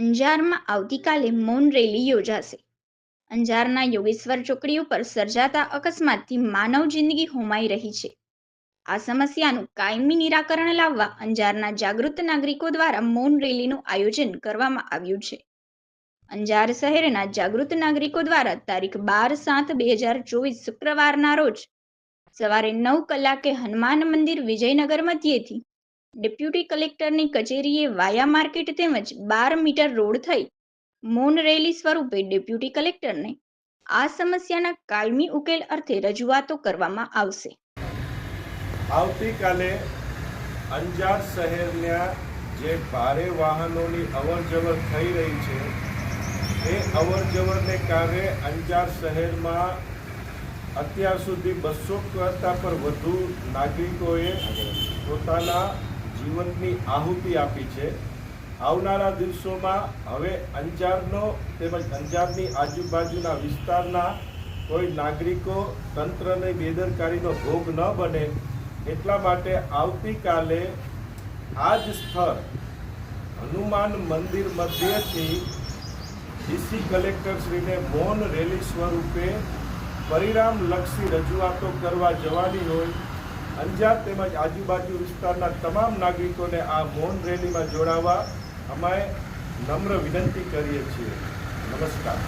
અંજારમાં આવતીકાલે મૌન રેલી યોજાશે. અંજારના યોગેશ્વર ચોકડી ઉપર સર્જાતા અકસ્માતથી માનવ જિંદગી હોમાઈ રહી છે. આ સમસ્યાનું કાયમી નિરાકરણ લાવવા અંજારના જાગૃત નાગરિકો દ્વારા મૌન રેલીનું આયોજન કરવામાં આવ્યું છે. અંજાર શહેરના જાગૃત નાગરિકો દ્વારા તારીખ 12/7/2024 શુક્રવારના રોજ સવારે 9 કલાકે હનુમાન મંદિર વિજયનગર મધ્યેથી ડેપ્યુટી કલેક્ટરની કચેરીએ વાયા માર્કેટ તેમજ 12 મીટર રોડ થઈ મૌન રેલી સ્વરૂપે ડેપ્યુટી કલેક્ટરને આ સમસ્યાના કાયમી ઉકેલ અર્થે રજૂઆતો કરવામાં આવશે. આવતીકાલે અંજાર શહેરના જે ભારે વાહનોની અવરજવર થઈ રહી છે એ અવરજવરને કારણે અંજાર શહેરમાં અત્યાર સુધી 200 કરતાં પર વધુ નાગરિકોએ પોતાના જીવનની આહુતિ આપી છે. આવનારા દિવસોમાં હવે અંજારનો તેમજ અંજારની આજુબાજુના વિસ્તારના કોઈ નાગરિકો તંત્રની બેદરકારીનો ભોગ ન બને એટલા માટે આવતીકાલે આ જ સ્થળ હનુમાન મંદિર મધ્યથી ડીસી કલેક્ટરશ્રીને મૌન રેલી સ્વરૂપે પરિણામલક્ષી રજૂઆતો કરવા જવાની હોય અંજાર તેમજ આજુબાજુ વિસ્તારના તમામ નાગરિકોને આ મૌન રેલીમાં જોડાવા અમે નમ્ર વિનંતી કરીએ છીએ. નમસ્કાર.